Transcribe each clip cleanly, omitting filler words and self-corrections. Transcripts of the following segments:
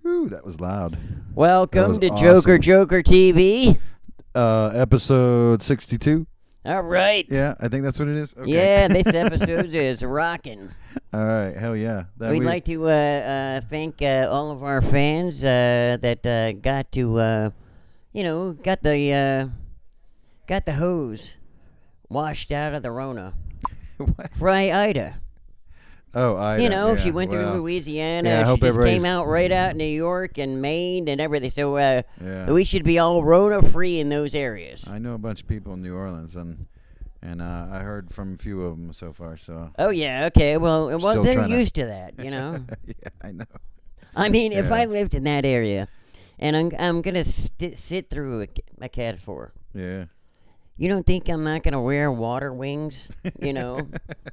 Whew, that was loud. Welcome to awesome. JOKERJOKErtv. Episode 62. All right. Yeah, I think that's what it is. Okay. Yeah, this episode is rocking. All right, hell yeah. We'd like to thank all of our fans that got to, got the hose washed out of the Rona. What? Fry Ida. Oh, Ida. You know, yeah, she went through well, Louisiana. yeah, I she hope just everybody's- came out right out New York and Maine and everything. So Yeah. we should be all Rona-free in those areas. I know a bunch of people in New Orleans, and I heard from a few of them so far. So Oh, yeah, okay. Well, Still they're trying to- used to that, you know. yeah, I know. I mean, if Yeah. I lived in that area, and I'm gonna sit through a Cat 4, Yeah. you don't think I'm not gonna wear water wings? You know,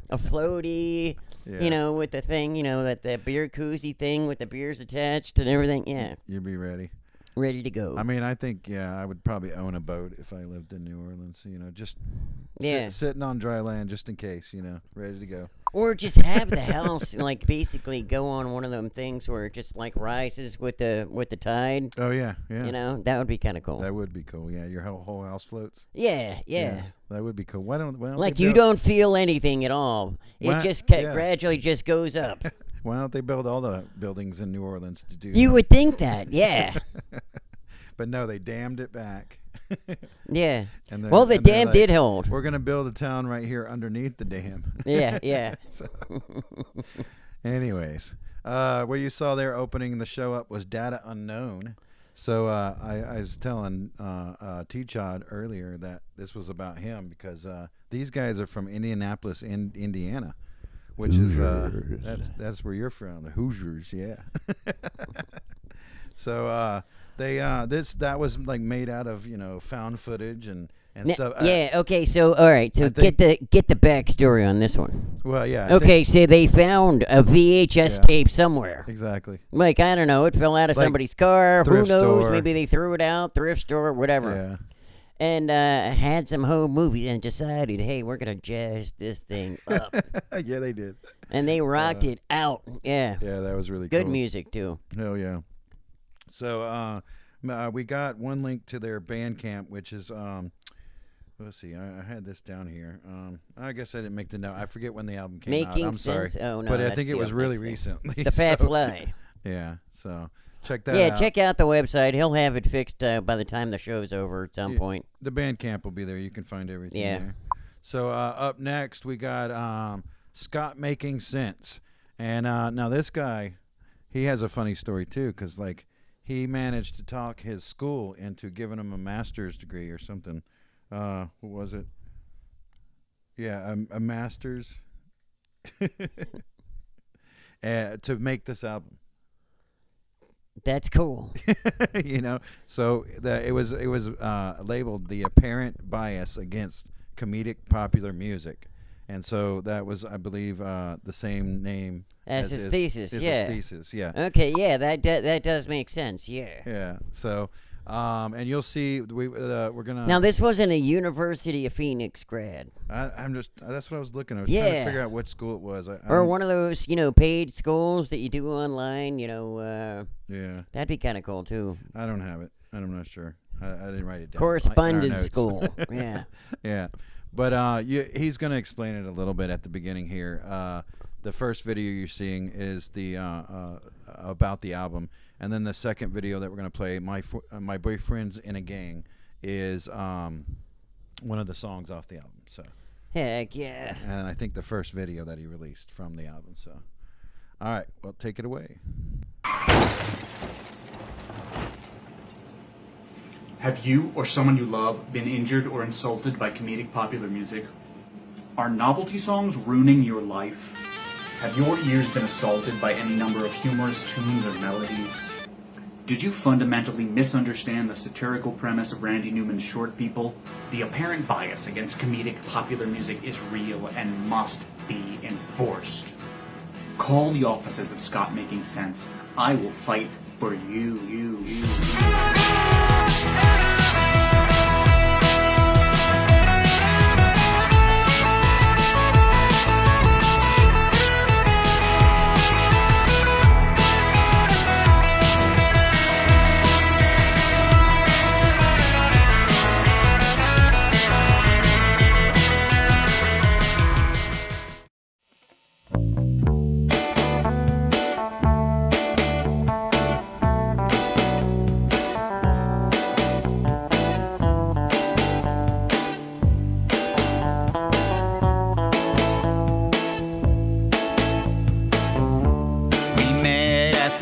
a floaty, Yeah. you know, with the thing, you know, that the beer koozie thing with the beers attached and everything. Yeah, You'd be ready. ready to go. I mean, I think, I would probably own a boat if I lived in New Orleans, just Yeah. sitting on dry land just in case, ready to go. Or just have the house like basically go on one of them things where it just like rises with the tide. Oh, yeah, yeah. You know, that would be kind of cool. That would be cool, yeah. Your whole house floats. Yeah. That would be cool. Why don't Like they you build- don't feel anything at all. It Why- just yeah. gradually just goes up. Why don't they build all the buildings in New Orleans to do You that? would think that, yeah. But no, they dammed it back. Yeah. And Well, the and they're dam like, did hold. We're gonna build a town right here underneath the dam. Yeah, yeah. So, anyways, what you saw there opening the show up was Data Unknown. So I was telling T.Chodd earlier that this was about him because these guys are from Indianapolis, Indiana, which is that's where you're from, the Hoosiers, yeah. So that was like made out of found footage and stuff. Yeah. Okay. So all right. So get the backstory on this one. Well, yeah. Okay. So they found a VHS tape somewhere. Exactly. Like, I don't know. It fell out of Like somebody's car. Who thrift knows? store. Maybe they threw it out. Thrift store. Whatever. Yeah. And had some home movies and decided, hey, we're gonna jazz this thing up. Yeah, they did. And they rocked it out. Yeah. Yeah, that was really Good cool. music too. Hell yeah. So we got one link to their Bandcamp, which is let's see, I had this down here. I guess I didn't make the note. I forget when the album came out. I'm sorry. Oh no, but I that's think it the was really next thing. recently. The Fat so- Fly. Yeah, so check that out. Yeah, check out the website. He'll have it fixed by the time the show's over at some point. The Bandcamp will be there. You can find everything Yeah. there. So up next, we got Schott Making Sense. And now this guy, he has a funny story, too, because, like, he managed to talk his school into giving him a master's degree or something. What was it? Yeah, a master's to make this album. That's cool. So it was labeled the apparent bias against comedic popular music, and so that was, I believe, the same name as his thesis. Yeah. his thesis. Yeah. Okay. Yeah, that does make sense. Yeah. Yeah. So, and you'll see we're gonna. Now this wasn't a University of Phoenix grad, I'm just that's what I was looking. I was trying to figure out what school it was. or one of those paid schools that you do online. Yeah. That'd be kind of cool too. I don't have it. I'm not sure. I didn't write it down. Correspondence school. Yeah. Yeah, but he's going to explain it a little bit at the beginning here. The first video you're seeing is the about the album, and then the second video that we're going to play, my boyfriend's in a gang, is one of the songs off the album. So Heck yeah. and I think the first video that he released from the album. So all right, well, take it away. Have you or someone you love been injured or insulted by comedic popular music? Are novelty songs ruining your life? Have your ears been assaulted by any number of humorous tunes or melodies? Did you fundamentally misunderstand the satirical premise of Randy Newman's Short People? The apparent bias against comedic popular music is real and must be enforced. Call the offices of Schott Making Sense. I will fight for you.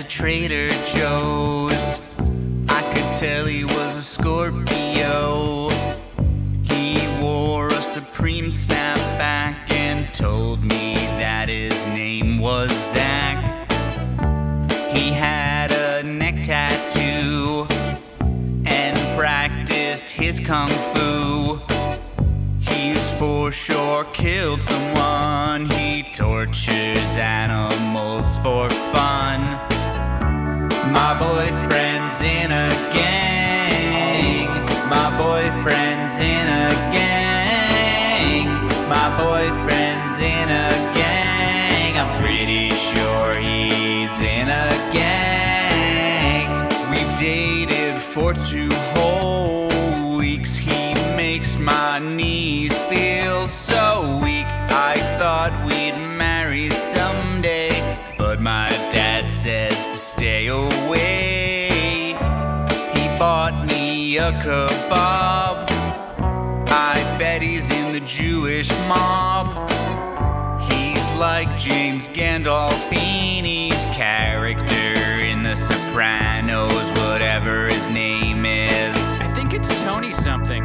Trader Joe's. I could tell he was a Scorpio. He wore a Supreme snapback and told me that his name was Zach. He had a neck tattoo and practiced his kung fu. He's for sure killed someone. He tortures animals for fun. My boyfriend's in a gang. My boyfriend's in a gang. My boyfriend's in a gang. I'm pretty sure he's in a gang. We've dated for 2 whole weeks. He makes my knees feel so weak. I thought we'd marry someday, but my dad says to stay away. He bought me me a kebab. I bet he's in the Jewish mob. He's like James Gandolfini's character in The Sopranos, whatever his name is. I think it's Tony something.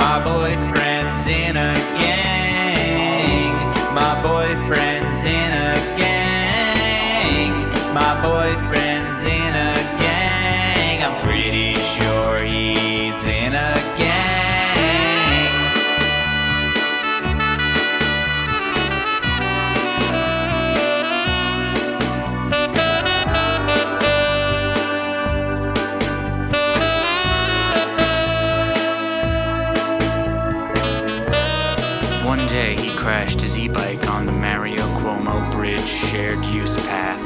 My boyfriend's in a gang. My boyfriend's in a gang. My boyfriend's in a gang. I'm pretty sure he's in a gang. One day he crashed his e-bike on the Mario Cuomo Bridge shared use path.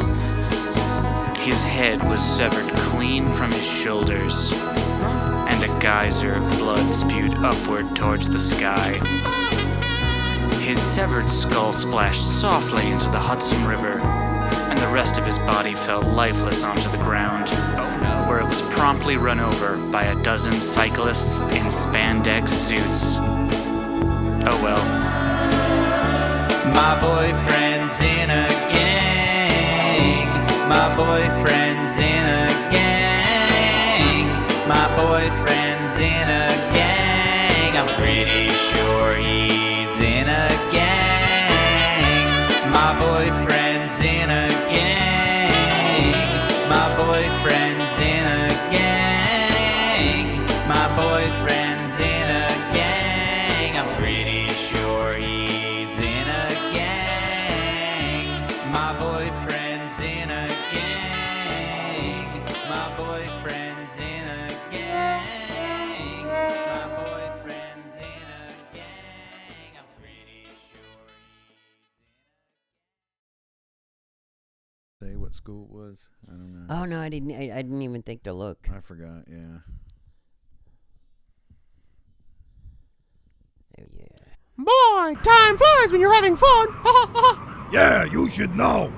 His head was severed clean from his shoulders, and a geyser of blood spewed upward towards the sky. His severed skull splashed softly into the Hudson River, and the rest of his body fell lifeless onto the ground, where it was promptly run over by a dozen cyclists in spandex suits. Oh well. My boyfriend's in a gang. My boyfriend's in a gang. My boyfriend's in a gang. I'm pretty sure he's in a gang. My boyfriend's in a gang. My boyfriend's in a gang. My boyfriend's in a gang. I'm pretty sure he's in a gang. My boyfriend's in a gang. My boyfriend's in a gang. My boyfriend's in a gang. I'm pretty sure he's in a Say what school it was? I don't know. Oh no, I didn't even think to look. I forgot. Yeah. Oh yeah. Boy, time flies when you're having fun. Yeah, you should know.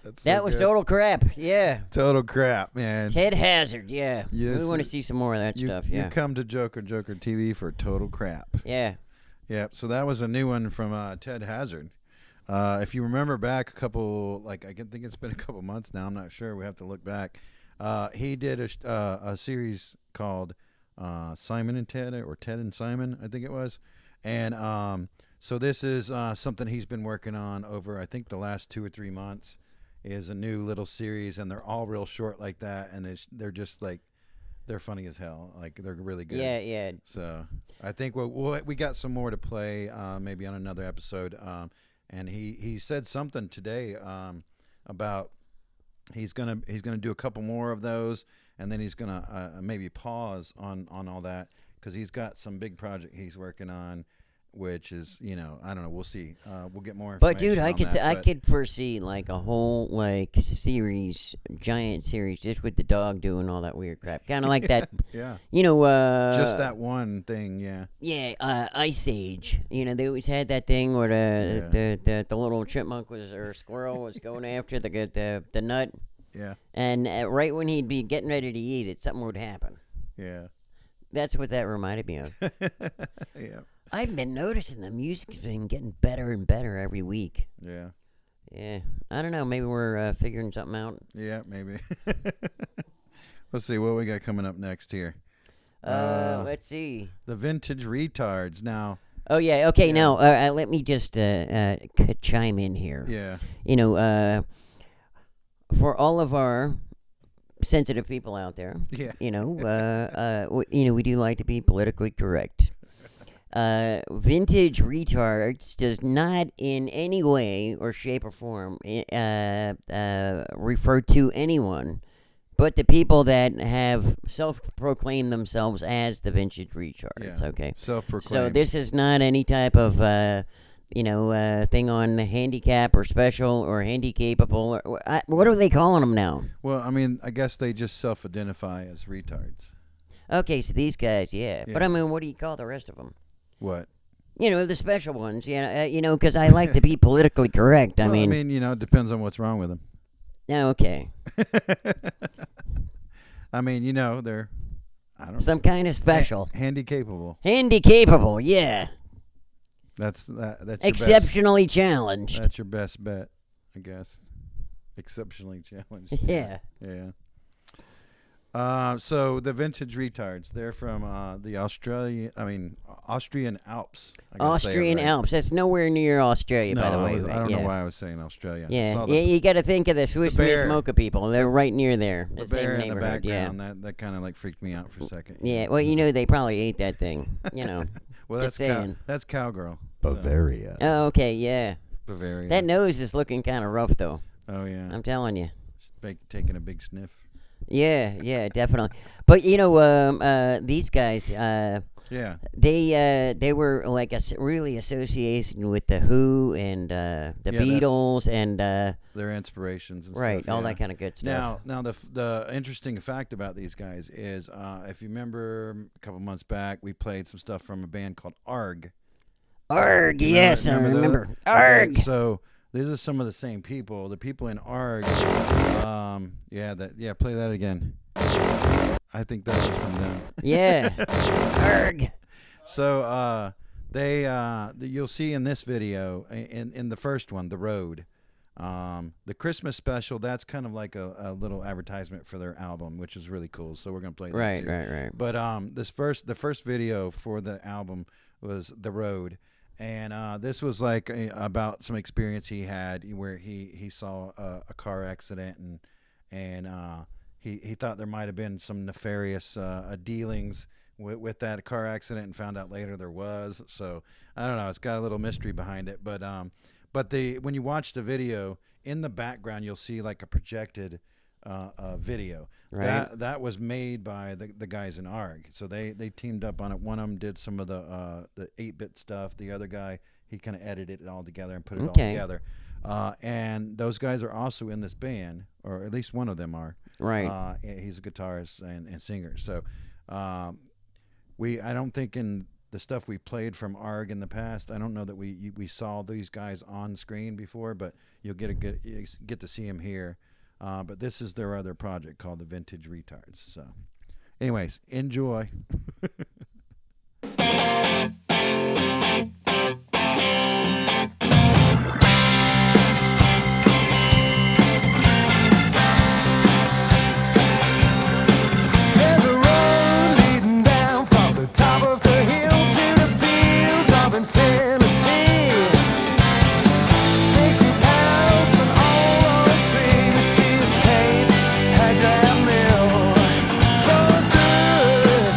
That's That so was good. total crap. Yeah. Total crap, man. Ted Hazard. Yeah. Yes, We want to see some more of that You, stuff. you Yeah. come to Joker TV for total crap. Yeah. Yep. So that was a new one from Ted Hazard. If you remember back a couple, like I think it's been a couple months now. I'm not sure. We have to look back. He did a series called Simon and Ted, or Ted and Simon, I think it was. And so this is something he's been working on over, I think, the last 2 or 3 months. Is a new little series, and they're all real short like that, and they're just like, they're funny as hell. Like, they're really good. Yeah. Yeah. So I think we got some more to play, maybe on another episode. And he said something today about he's gonna do a couple more of those, and then he's gonna maybe pause on all that, because he's got some big project he's working on, which is, I don't know. We'll see. We'll get more information. But dude, on that, I but- could foresee like a whole series, giant series, just with the dog doing all that weird crap, kind of like that. Yeah. Just that one thing. Yeah. Yeah, Ice Age. They always had that thing where the little chipmunk or squirrel was going after the nut, Yeah. and right when he'd be getting ready to eat it, something would happen. Yeah. That's what that reminded me of. Yeah. I've been noticing the music's been getting better and better every week. Yeah. Yeah, I don't know. Maybe we're figuring something out. Yeah. Maybe. Let's see what we got coming up next here. Let's see. The Vintage Retards. Now. Oh yeah. Okay. Yeah. Now let me just chime in here. Yeah. For all of our sensitive people out there, Yeah. we do like to be politically correct. Vintage Retards does not in any way or shape or form refer to anyone but the people that have self-proclaimed themselves as the Vintage Retards. Yeah. Okay, Self-proclaimed. so this is not any type of thing on the handicap or special or handicapable. Or, what are they calling them now? Well, I mean, I guess they just self-identify as retards. Okay, so these guys, yeah. Yeah. But I mean, what do you call the rest of them? What? You know, the special ones. Because I like to be politically correct. I Well, mean, it depends on what's wrong with them. okay, I mean, they're, I don't know, some kind of special, handy capable. handy capable. Yeah, That's your exceptionally challenged. That's your best bet, I guess. Exceptionally challenged. Yeah. Yeah. So the Vintage Retards, they're from the Austrian Alps. I gotta say it Austrian right. Alps. That's nowhere near Australia, by the way. I don't yeah. know why I was saying Australia. I Yeah, saw you got to think of the Swiss bear. Mocha people. They're right near there. the same bear in the neighborhood. Yeah. background. That kind of like freaked me out for a second. Yeah. Well, they probably ate that thing. Well, just that's saying. that's cowgirl. so, Bavaria. Oh, okay. Yeah. Bavaria. That nose is looking kind of rough, though. Oh yeah. I'm telling you. Taking a big sniff. Yeah, definitely. But these guys, Yeah. they were like really association with the Who and the Beatles and Their inspirations and right, stuff. all yeah. that kind of good stuff. Now the interesting fact about these guys is, if you remember a couple months back, we played some stuff from a band called ARG. Arg, yes, I those? remember. Okay, Arg. so these are some of the same people. The people in ARG. Play that again. I think that was from them. Yeah. Arg. So you'll see in this video, in the first one, The Road, the Christmas special, that's kind of like a little advertisement for their album, which is really cool. So we're gonna play that too. Right. But the first video for the album was The Road, and this was like about some experience he had where he saw a car accident and he thought there might have been some nefarious dealings with that car accident, and found out later there was. So I don't know, it's got a little mystery behind it, but when you watch the video, in the background you'll see like a projected video. Right. That was made by the guys in ARG. So they teamed up on it. One of them did some of the 8-bit stuff. The other guy, he kind of edited it all together and put it all together. And those guys are also in this band, or at least one of them are. Right. He's a guitarist and singer. So I don't think in the stuff we played from ARG in the past, I don't know that we saw these guys on screen before, but you'll get to see them here. But this is their other project called the Vintage Retards. So anyways, enjoy. There's a road leading down from the top of the hill to the fields of infinity. Takes you past an old tree, the Cheesecake Hedgehog Mill. So good.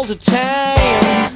the time.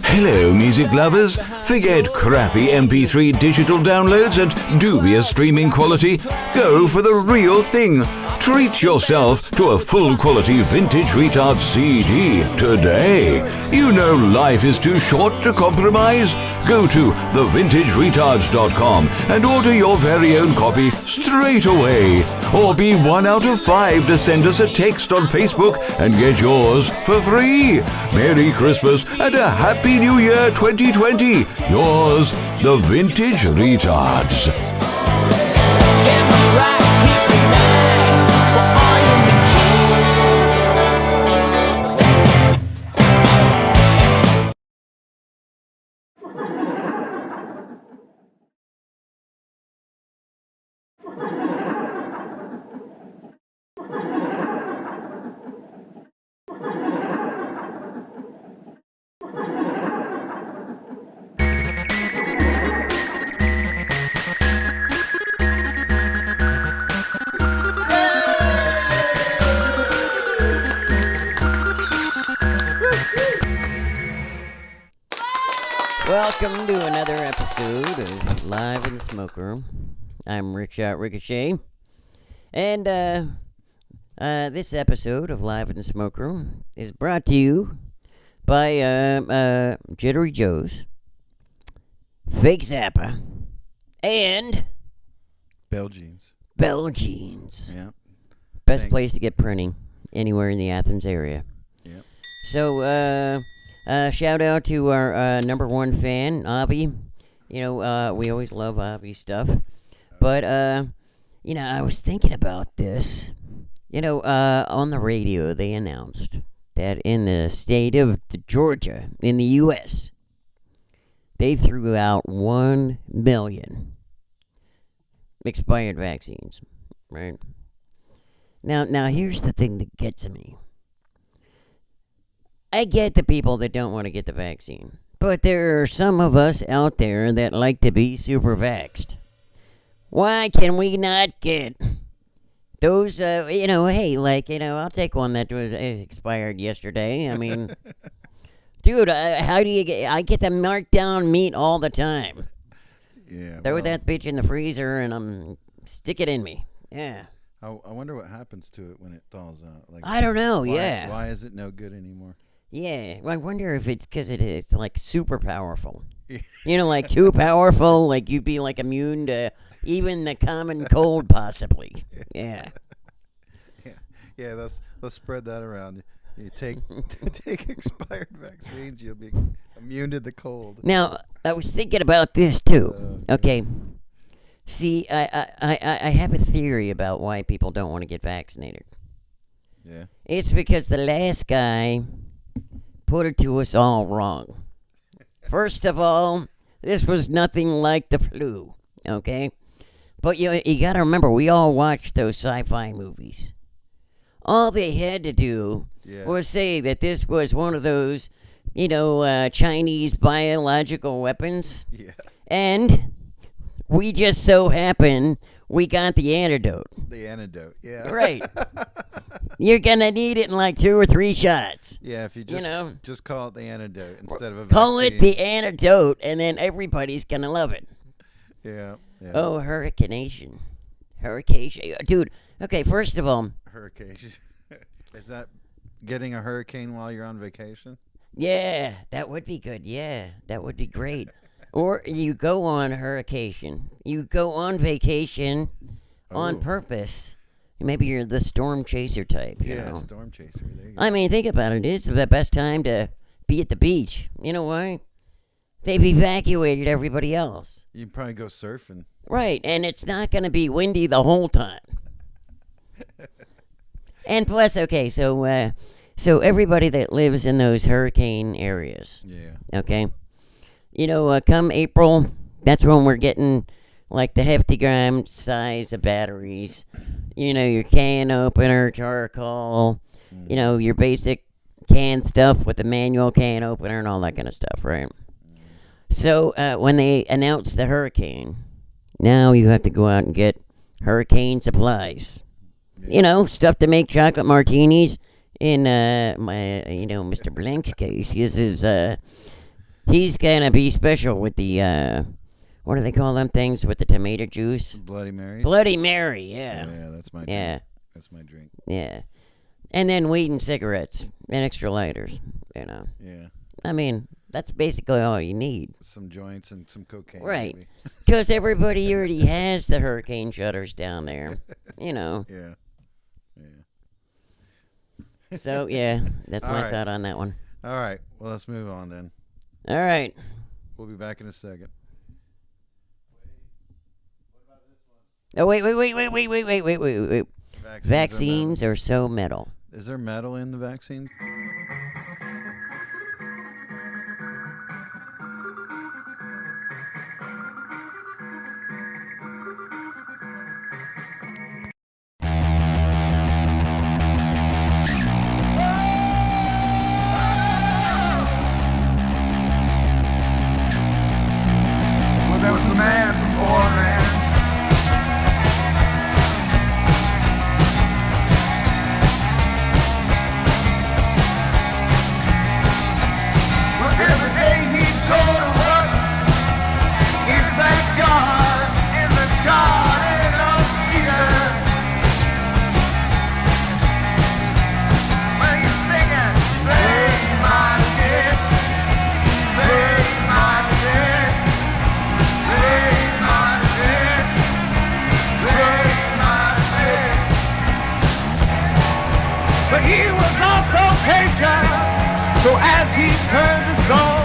Hello, music lovers. Forget crappy MP3 digital downloads and dubious streaming quality. Go for the real thing. Treat yourself to a full-quality Vintage Retards CD today. You know life is too short to compromise. Go to thevintageretards.com and order your very own copy straight away. Or be 1 out of 5 to send us a text on Facebook and get yours for free. Merry Christmas and a Happy New Year 2020. Yours, the Vintage Retards. Welcome to another episode of Live in the Smoke Room. I'm Rickshot Ricochet. And this episode of Live in the Smoke Room is brought to you by Jittery Joe's, Fake Zappa, and Bell Jeans. Bell Jeans. Yeah. Best place to get printing anywhere in the Athens area. Yep. So, shout out to our number one fan, Avi. You know, we always love Avi's stuff. But, you know, I was thinking about this. You know, on the radio, they announced that in the state of Georgia, in the U.S., they threw out 1 million expired vaccines, right? Now, here's the thing that gets me. I get the people that don't want to get the vaccine, but there are some of us out there that like to be super vaxxed. Why can we not get those, you know, hey, like, you know, I'll take one that was expired yesterday. I mean, dude, how do you get, I get the marked down meat all the time. Yeah. Throw that bitch in the freezer and stick it in me. Yeah. I wonder what happens to it when it thaws out. Like, I don't know, why, yeah. Why is it no good anymore? Yeah, I wonder if it's because it's like super powerful. You know, like too powerful, like you'd be like immune to even the common cold, possibly. Yeah. Yeah. Let's spread that around. You take expired vaccines, you'll be immune to the cold. Now, I was thinking about this too. Okay. See, I have a theory about why people don't want to get vaccinated. Yeah. It's because the last guy put it to us all wrong. First of all, this was nothing like the flu, okay? But you got to remember, we all watched those sci-fi movies. All they had to do was say that this was one of those, you know, Chinese biological weapons. Yeah. And we just so happen we got the antidote. The antidote, yeah. Right. You're going to need it in like 2 or 3 shots. Yeah, if you just call it the antidote instead of a Call vaccine. it the antidote, and then everybody's going to love it. Yeah. Oh, Hurricane. Dude, okay, first of all. Hurricane. Is that getting a hurricane while you're on vacation? Yeah, that would be good. Yeah, that would be great. Or you go on hurricane. You go on vacation on purpose. Maybe you're the storm chaser type. You know? Storm chaser. There you go. I mean, think about it. It's the best time to be at the beach. You know why? They've evacuated everybody else. You can probably go surfing. Right, and it's not going to be windy the whole time. And plus, okay, so everybody that lives in those hurricane areas. Yeah. Okay. You know, come April, that's when we're getting like the hefty gram size of batteries. You know, your can opener, charcoal, you know, your basic can stuff with the manual can opener and all that kind of stuff, right? So when they announce the hurricane, now you have to go out and get hurricane supplies. You know, stuff to make chocolate martinis in my Mr. Blank's case, he's gonna be special with the what do they call them things with the tomato juice? Bloody Marys. Bloody Mary, yeah. Yeah, that's my Yeah. drink. That's my drink. Yeah. And then weed and cigarettes and extra lighters, Yeah. I mean, that's basically all you need. Some joints and some cocaine. Right. Maybe. Because everybody already has the hurricane shutters down there, Yeah. So, yeah, that's All my right. thought on that one. All right. Well, let's move on then. All right. We'll be back in a second. Oh, wait. Vaccines Are are so metal. metal. Is there metal in the vaccine? Well, there was a man from Orleans. Well, every day he'd go to work in the backyard, in the garden of Eden. Well, he's singing, "Play my kid, play my kid." But he was also patient, so as he turned the song,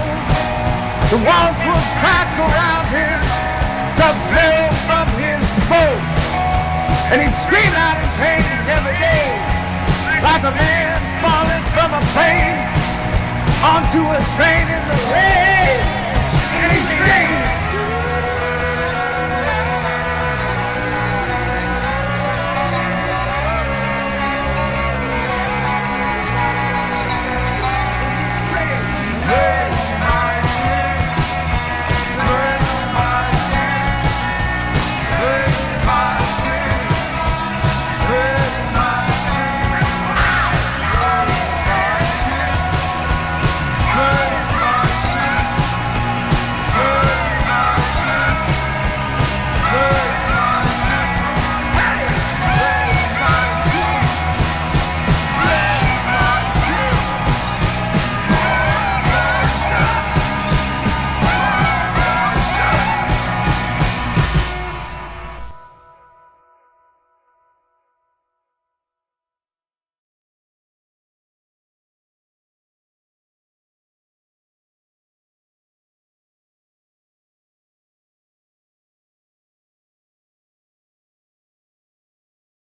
the walls would crack around him, some blow from his boat, and he'd scream out in pain every day, like a man falling from a plane onto a train in the rain, and he'd sing.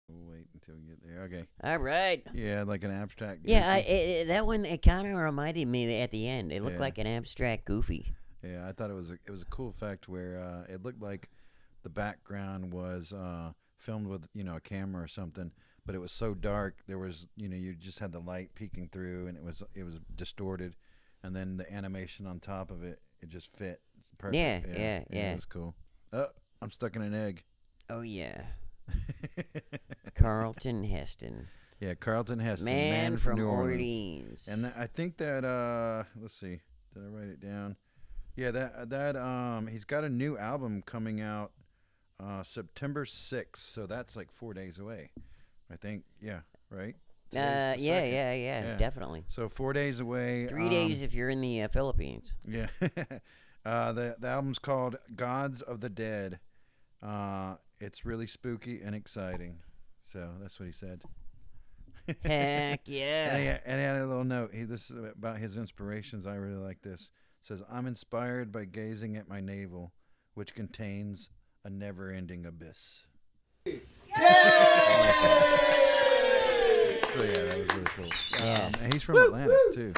We'll wait until we get there. Okay. All right. Yeah, like an abstract. Yeah, goofy. that one, it kind of reminded me at the end. It looked Yeah. like an abstract Goofy. Yeah, I thought it was a cool effect where it looked like the background was filmed with a camera or something, but it was so dark there was you just had the light peeking through and it was distorted, and then the animation on top of it just fit perfect. Yeah. It was cool. I'm stuck in an egg. Oh, yeah. Carlton Heston. Yeah, Carlton Heston, Man from New Orleans. And I think that let's see, did I write it down? Yeah, that he's got a new album coming out September 6th, so that's like 4 days away. I think, yeah, right? Yeah, Today's the 2nd. yeah, definitely. So 4 days away. 3 days if you're in the Philippines. Yeah. The album's called Gods of the Dead. It's really spooky and exciting. So that's what he said. Heck yeah. And he had a little note. This is about his inspirations. I really like this. It says, "I'm inspired by gazing at my navel, which contains a never-ending abyss." Yay! So yeah, that was really cool. Yeah. And he's from Atlanta too.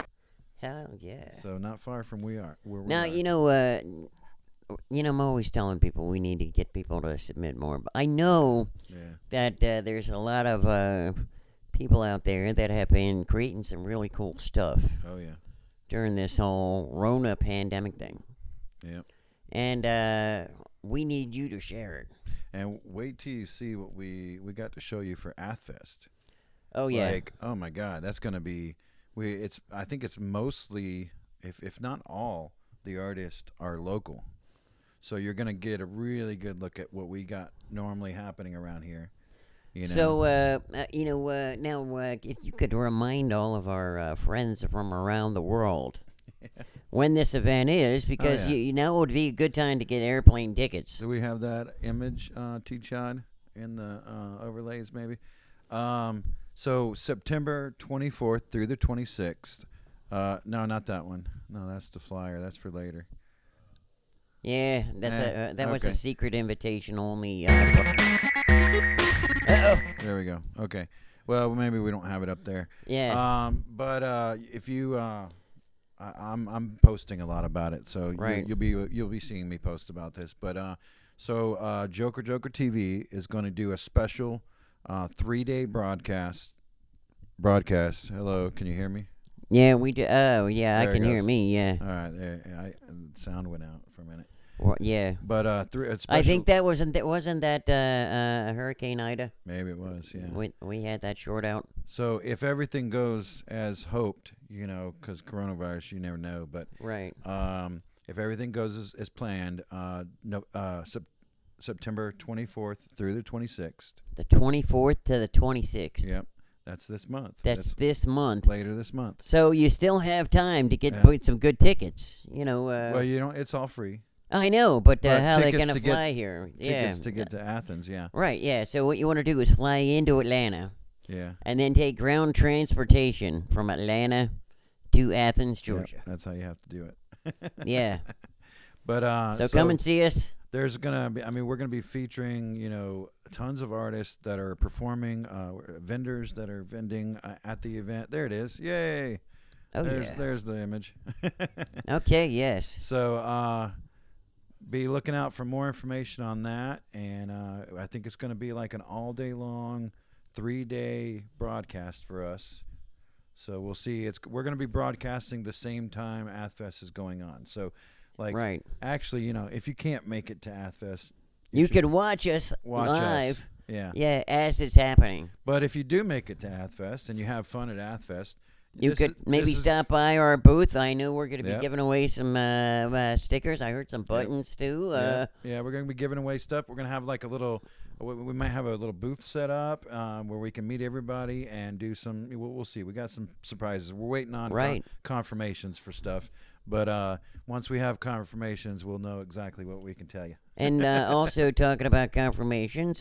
Hell yeah. So not far from where we Now, are. I'm always telling people we need to get people to submit more. But I know that there's a lot of people out there that have been creating some really cool stuff. Oh yeah. During this whole Rona pandemic thing. Yep. And we need you to share it. And wait till you see what we got to show you for Athfest. Oh yeah. Like, oh my God, that's gonna be. I think it's mostly, if not all, the artists are local. So you're gonna get a really good look at what we got normally happening around here. You know? So, now, if you could remind all of our friends from around the world when this event is, because yeah. you know it would be a good time to get airplane tickets. Do we have that image, T.Chodd, in the overlays, maybe? So September 24th through the 26th. No, not that one. No, that's the flyer. That's for later. Yeah, that was a okay. secret invitation only. Uh-oh. There we go. Okay. Well, maybe we don't have it up there. Yeah. But if you, I'm posting a lot about it, so Right. you'll be seeing me post about this. But so Joker TV is going to do a special 3-day broadcast. Hello, can you hear me? Yeah, we do. Oh, yeah, There I it can hear goes. me. Yeah. All right. There, sound went out for a minute. Yeah. But I think that wasn't that Hurricane Ida. maybe it was. Yeah. We had that short out. So if everything goes as hoped, because coronavirus, you never know. But Right. if everything goes as planned, September 24th through the 26th. The 24th to the 26th. Yep, that's this month. That's this month. Later this month. So you still have time to get Yeah. some good tickets. Well, it's all free. I know, but But how they tickets gonna to get- fly here? Tickets to get to Athens. Yeah. Right. Yeah. So what you want to do is fly into Atlanta Yeah. and then take ground transportation from Atlanta to Athens, Yep, Georgia. that's how you have to do it. Yeah. But So come and see us. There's gonna be. We're gonna be featuring, tons of artists that are performing, vendors that are vending at the event. There it is. Yay! Oh yeah. There's the image. Okay. Yes. So be looking out for more information on that, and I think it's gonna be like an all day long, 3-day broadcast for us. So we'll see. We're gonna be broadcasting the same time Athfest is going on. So. Right. Actually, if you can't make it to Athfest, You should can watch us live. us. Yeah. Yeah, as it's happening. But if you do make it to Athfest and you have fun at Athfest, You this could is- maybe this is- stop by our booth. I know we're going to be Yep. giving away some stickers. I heard some buttons too. Yeah, we're going to be giving away stuff. We're going to have like a little. We might have a little booth set up where we can meet everybody and do some. We'll see. We got some surprises. We're waiting on Right. confirmations for stuff. But once we have confirmations, we'll know exactly what we can tell you. And also talking about confirmations,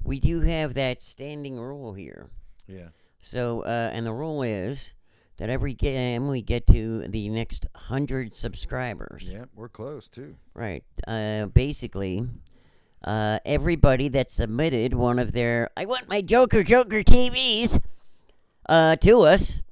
we do have that standing rule here. Yeah. So, and the rule is that every time we get to the next 100 subscribers, Yeah, we're close too. right? Basically, everybody that submitted one of their "I want my Joker TVs" to us,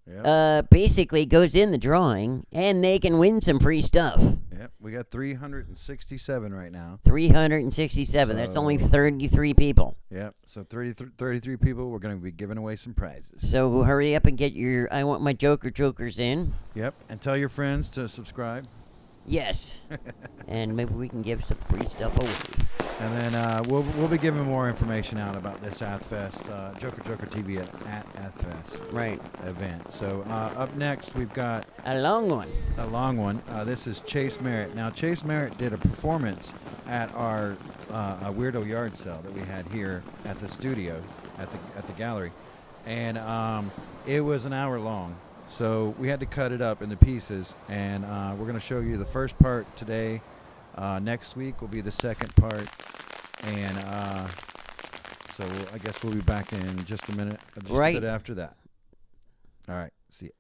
Yep. basically goes in the drawing, and they can win some free stuff. Yep. We got 367 right now. 367. That's only 33 people. Yep. So 33 people. We're going to be giving away some prizes. So hurry up and get your "I want my Jokers" in. Yep. And tell your friends to subscribe. Yes. And maybe we can give some free stuff away. And then we'll be giving more information out about this Athfest, Joker TV at Athfest Right. event. So up next we've got A long one. a long one. This is Chase Merritt. Now Chase Merritt did a performance at our Weirdo yard sale that we had here at the studio, at the gallery, and it was an hour long. So we had to cut it up into pieces, and we're going to show you the first part today. Next week will be the second part, and so I guess we'll be back in just a minute, just Right. a bit after that. All right, see ya.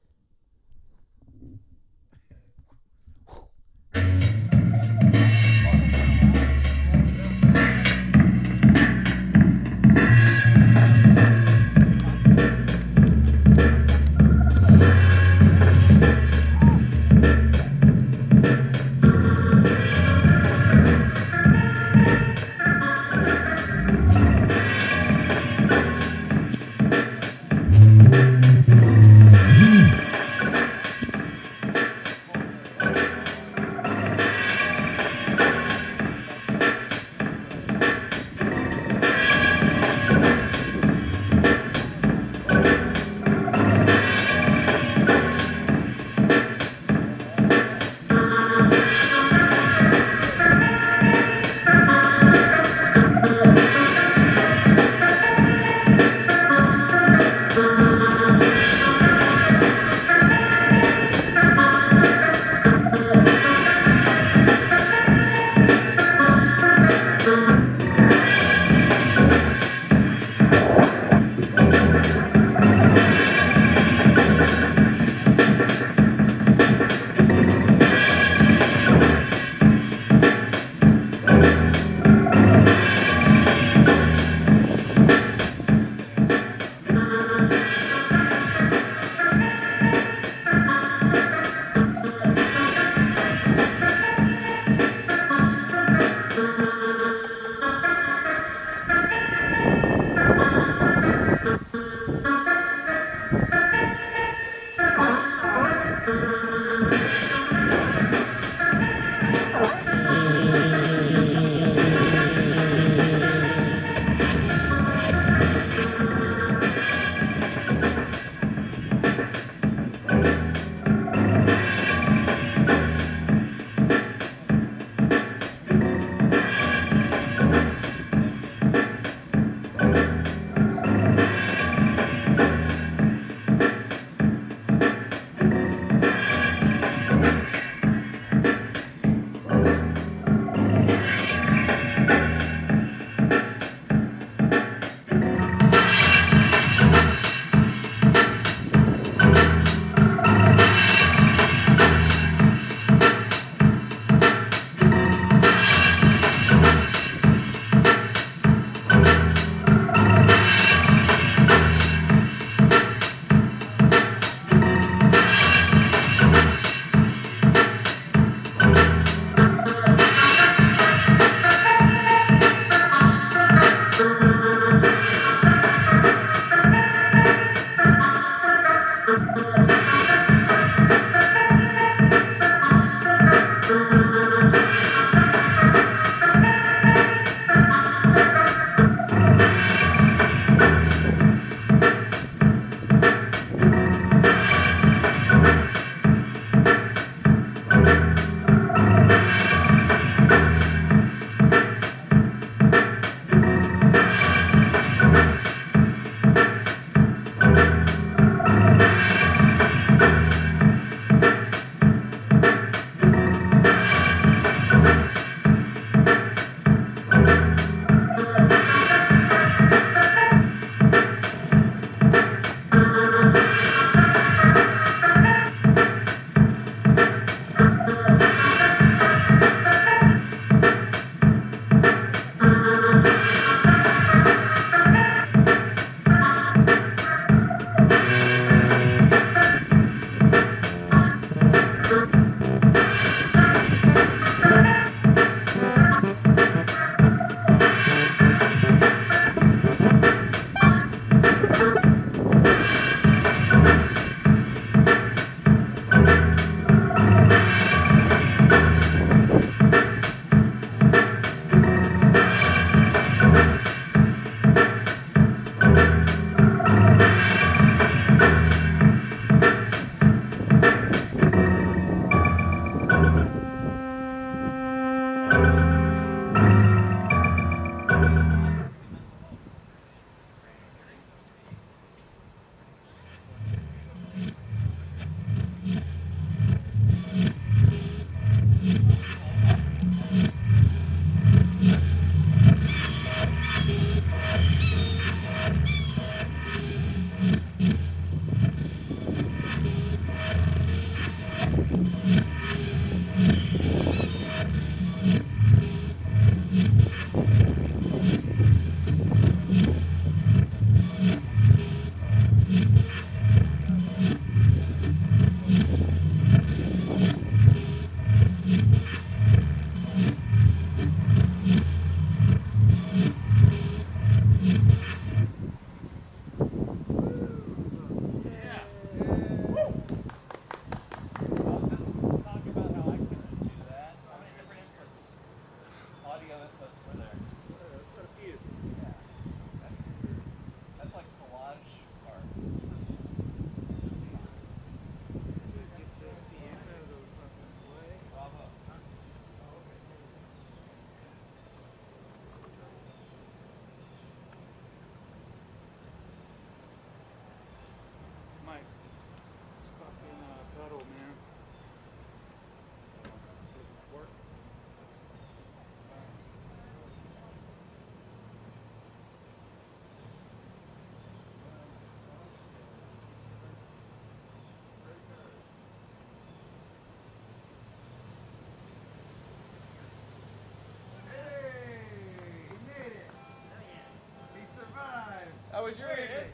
What's your ears?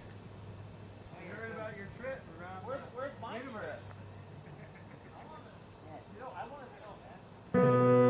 I heard about your trip around Where's my universe. I want to sell that.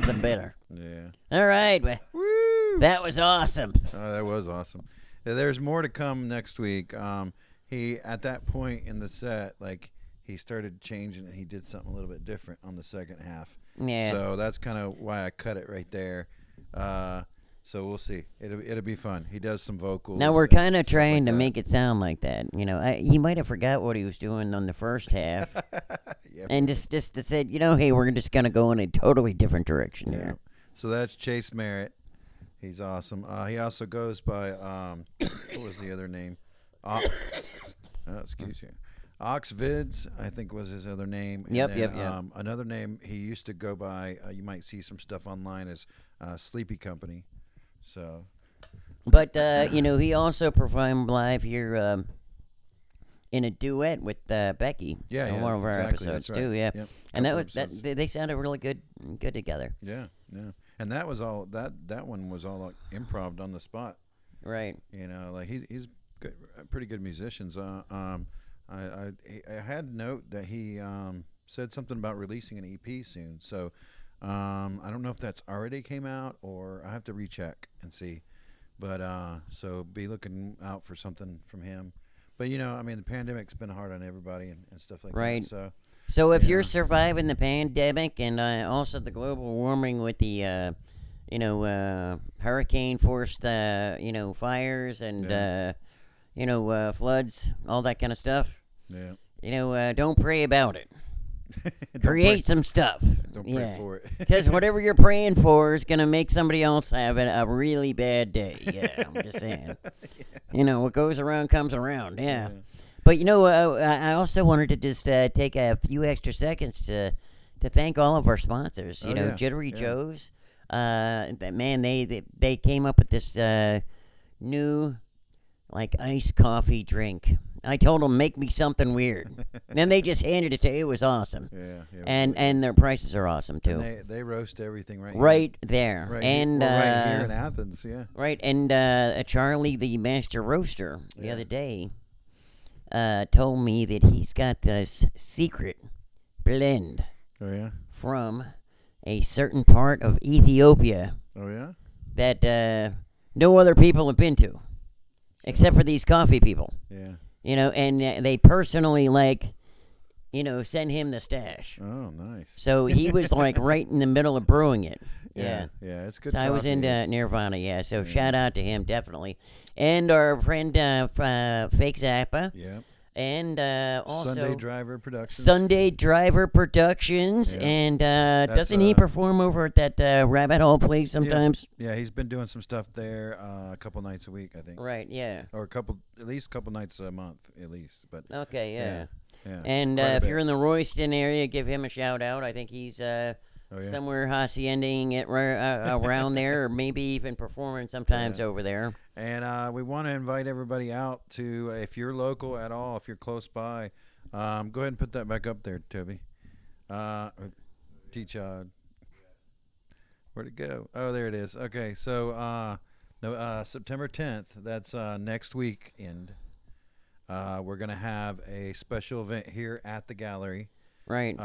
something better. Yeah. All right. Woo! That was awesome. Oh, that was awesome. Yeah, there's more to come next week. He at that point in the set, like he started changing and he did something a little bit different on the second half. Yeah. So that's kind of why I cut it right there. So we'll see. It'll be fun. He does some vocals. Now we're kind of stuff trying like to that. make it sound like that. You know, he might have forgot what he was doing on the first half, Yeah. and just said, you know, hey, we're just gonna go in a totally different direction Yeah. here. So that's Chase Merritt. He's awesome. He also goes by what was the other name? Excuse me. Oxvids, I think was his other name. And Yep, then, yep. Another name he used to go by, you might see some stuff online, is Sleepy Company. So, But you know, he also performed live here in a duet with Becky. Yeah, on yeah, one of our exactly, episodes that's right. too. Yeah, Yep, and that couple was that. episodes. They sounded really good together. yeah. And that was all, that one was all like improv on the spot. Right. You know, like he's good, pretty good musicians. I had note that he said something about releasing an EP soon. So I don't know if that's already came out or I have to recheck and see. But so be looking out for something from him. But you know, I mean, the pandemic's been hard on everybody and stuff like Right. that. So if Yeah. you're surviving the pandemic and also the global warming with the hurricane forced fires and floods, all that kind of stuff, Yeah. don't pray about it. Don't Create pray- some stuff. Don't pray for it. Because whatever you're praying for is going to make somebody else have a really bad day. Yeah, I'm just saying. You know, what goes around comes around. Yeah. But, I also wanted to just take a few extra seconds to thank all of our sponsors. Oh, yeah. Jittery Yeah. Joe's. Man, they came up with this new, like, iced coffee drink. I told them, make me something weird. Then they just handed it to you. It was awesome. Yeah. And their prices are awesome, too. And they roast everything right Right there. Right, And right here in Athens, yeah. right, and Charlie, the master roaster, the Yeah. other day, told me that he's got this secret blend Oh yeah. from a certain part of Ethiopia Oh yeah. that no other people have been to, except for these coffee people. Yeah. And they personally send him the stash. Oh, nice. So he was like right in the middle of brewing it. Yeah. Yeah, it's good. So I was coffee. into Nirvana, yeah. So shout out to him, definitely. And our friend Fake Zappa. Yeah. And also Sunday Driver Productions. Sunday Driver Productions. Yeah. And That's, doesn't he perform over at that Rabbit Hole place sometimes? Yeah, he's been doing some stuff there a couple nights a week, I think. Right, yeah. Or at least a couple nights a month, at least. But Okay, yeah. yeah. And quite a if bit. you're in the Royston area, give him a shout out. I think he's Oh, yeah. somewhere haciendaing it around there, or maybe even performing sometimes over there. And we want to invite everybody out to, if you're local at all, if you're close by, go ahead and put that back up there, Toby. T.Chodd. Where'd it go? Oh, there it is. Okay, so September 10th, that's next weekend. We're going to have a special event here at the gallery. Right.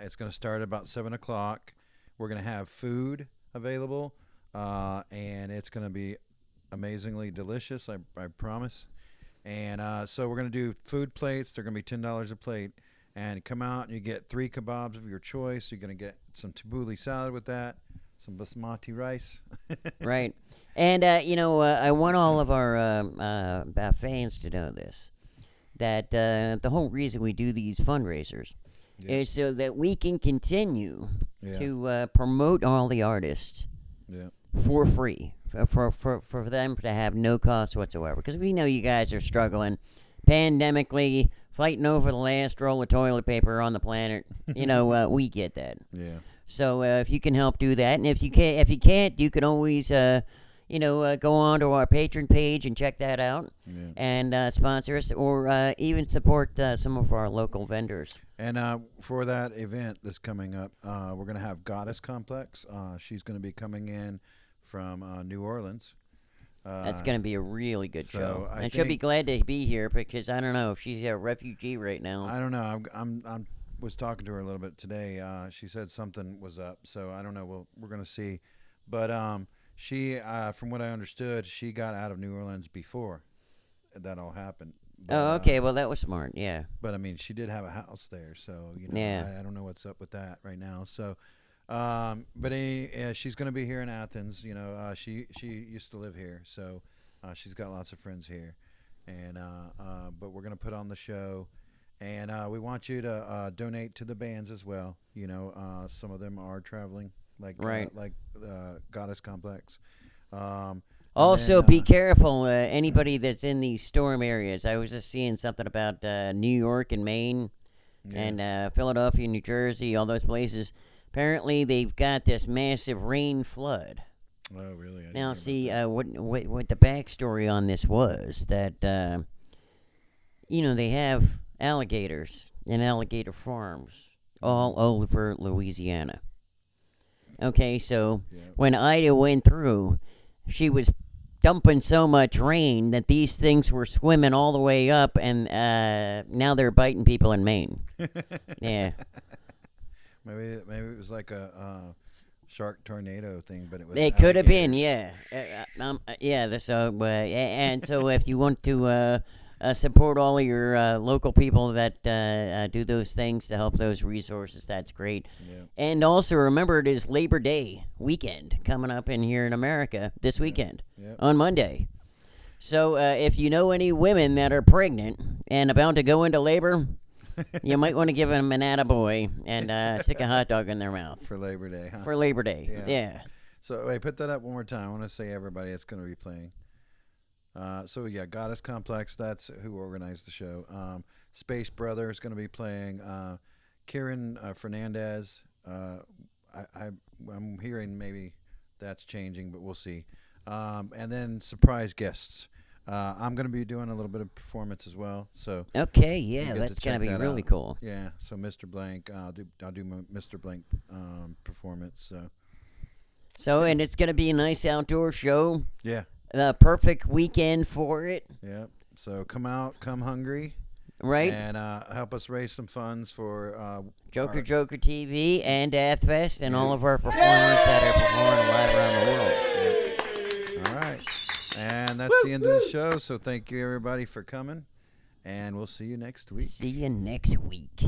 It's going to start at about 7 o'clock. We're going to have food available, and it's going to be amazingly delicious, I promise. And so we're going to do food plates. They're going to be $10 a plate. And come out and you get 3 kebabs of your choice. You're going to get some tabbouleh salad with that, some basmati rice. Right. And, I want all of our fans to know this, that the whole reason we do these fundraisers is so that we can continue to promote all the artists for free, for them to have no cost whatsoever. Because we know you guys are struggling pandemically, fighting over the last roll of toilet paper on the planet. We get that. Yeah. So if you can help do that, and if you can't, you can always go on to our Patreon page and check that out, and sponsor us, or even support some of our local vendors. And for that event that's coming up, we're going to have Goddess Complex. She's going to be coming in from New Orleans. That's going to be a really good so show, I and she'll be think- glad to be here because I don't know if she's a refugee right now. I don't know. I'm was talking to her a little bit today. She said something was up, so I don't know. We're gonna see. But she, from what I understood, she got out of New Orleans before that all happened. But, Oh, okay. Well, that was smart. Yeah. But I mean, she did have a house there, so you know, Yeah. I don't know what's up with that right now. So, but she's gonna be here in Athens. You know, she used to live here, so she's got lots of friends here, and but we're gonna put on the show. And we want you to donate to the bands as well. You know, some of them are traveling, like Goddess Complex. Also, be careful, anybody that's in these storm areas. I was just seeing something about New York and Maine and Philadelphia, New Jersey, all those places. Apparently, they've got this massive rain flood. Oh, really? Now, see, what the backstory on this was that, you know, they have alligators and alligator farms all over Louisiana. Okay, so when Ida went through, she was dumping so much rain that these things were swimming all the way up, and now they're biting people in Maine. Yeah. Maybe it was like a shark tornado thing, but it was. It could have been, yeah. And so if you want to support all of your local people that do those things to help those resources, that's great. Yeah. And also remember, it is Labor Day weekend coming up in here in America this weekend on Monday. So if you know any women that are pregnant and about to go into labor, you might want to give them an attaboy and stick a hot dog in their mouth. For Labor Day, huh? For Labor Day, yeah. So, wait, put that up one more time. I want to say everybody that's going to be playing. So, yeah, Goddess Complex, that's who organized the show. Space Brother is going to be playing. Kieran Fernandez, I'm hearing maybe that's changing, but we'll see. And then surprise guests. I'm going to be doing a little bit of performance as well. So okay, yeah, that's going to be really cool. Yeah, so Mr. Blank, I'll do my Mr. Blank performance. So and it's going to be a nice outdoor show. Yeah. The perfect weekend for it. Yeah. So come out, come hungry. Right. And help us raise some funds for Joker TV and Athfest and all of our performers that are performing live around the world. All right. And that's the end of the show. So thank you, everybody, for coming. And we'll see you next week. See you next week.